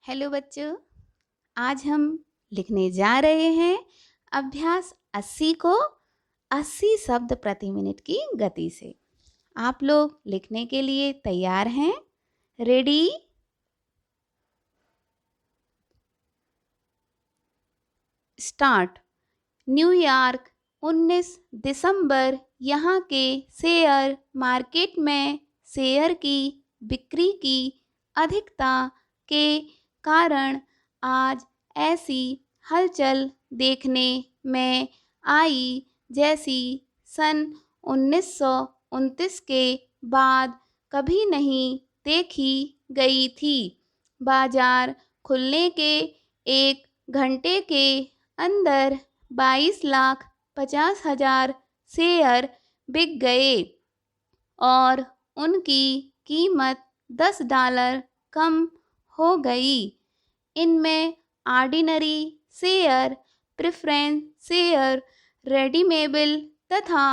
Hello बच्चों, आज हम लिखने जा रहे हैं अभ्यास 80 को 80 शब्द प्रति मिनट की गति से। आप लोग लिखने के लिए तैयार हैं? रेडी? स्टार्ट। न्यूयॉर्क 19 दिसंबर। यहाँ के शेयर मार्केट में शेयर की बिक्री की अधिकता के कारण आज ऐसी हलचल देखने में आई जैसी सन 1929 के बाद कभी नहीं देखी गई थी। बाजार खुलने के 1 घंटे के अंदर 22,50,000 शेयर बिक गए और उनकी कीमत $10 कम हो गई। इनमें ordinary share, preference share, redeemable तथा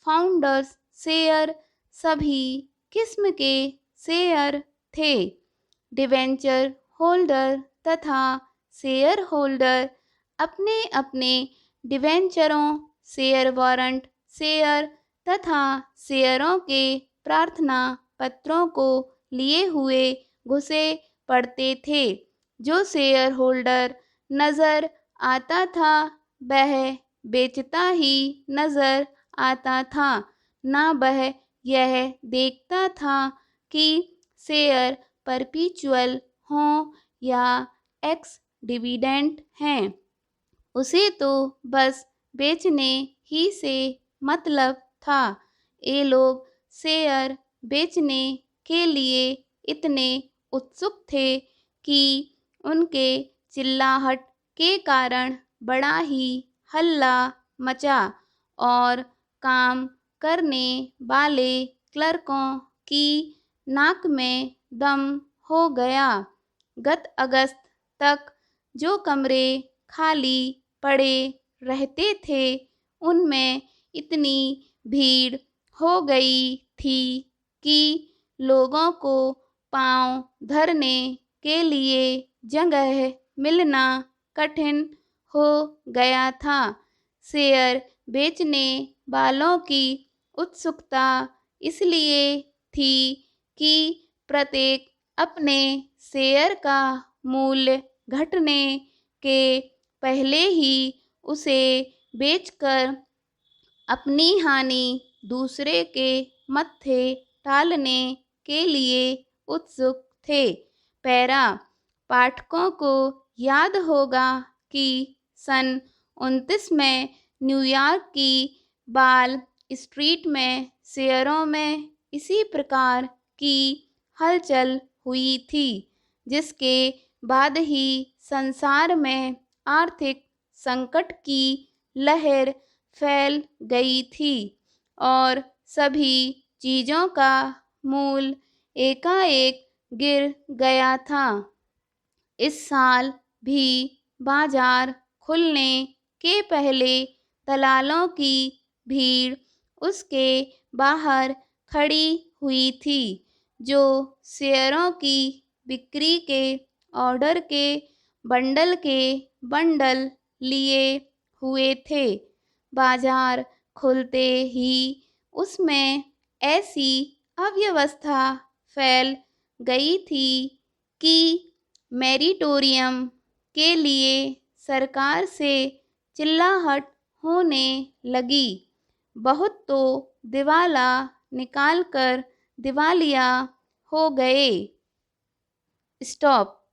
फाउंडर्स शेयर सभी किस्म के शेयर थे। डिवेंचर होल्डर तथा शेयर होल्डर अपने अपने डिवेंचरों, शेयर वारंट शेयर तथा शेयरों के प्रार्थना पत्रों को लिए हुए घुसे पड़ते थे। जो शेयर होल्डर नज़र आता था वह बेचता ही नज़र आता था, ना वह यह देखता था कि शेयर परपीचुअल हों या एक्स डिविडेंड हैं। उसे तो बस बेचने ही से मतलब था। ये लोग शेयर बेचने के लिए इतने उत्सुक थे कि उनके चिल्लाहट के कारण बड़ा ही हल्ला मचा और काम करने वाले क्लर्कों की नाक में दम हो गया। गत अगस्त तक जो कमरे खाली पड़े रहते थे उनमें इतनी भीड़ हो गई थी कि लोगों को पांव धरने के लिए जगह मिलना कठिन हो गया था। शेयर बेचने वालों की उत्सुकता इसलिए थी कि प्रत्येक अपने शेयर का मूल्य घटने के पहले ही उसे बेचकर अपनी हानि दूसरे के मत्थे टालने के लिए उत्सुक थे। पैरा पाठकों को याद होगा कि सन 29 में न्यूयॉर्क की वाल स्ट्रीट में शेयरों में इसी प्रकार की हलचल हुई थी, जिसके बाद ही संसार में आर्थिक संकट की लहर फैल गई थी और सभी चीज़ों का मूल्य एकाएक गिर गया था। इस साल भी बाजार खुलने के पहले दलालों की भीड़ उसके बाहर खड़ी हुई थी, जो शेयरों की बिक्री के ऑर्डर के बंडल लिए हुए थे। बाजार खुलते ही उसमें ऐसी अव्यवस्था फैल गई थी कि मैरिटोरियम के लिए सरकार से चिल्लाहट होने लगी। बहुत तो दिवाला निकालकर दिवालिया हो गए। स्टॉप।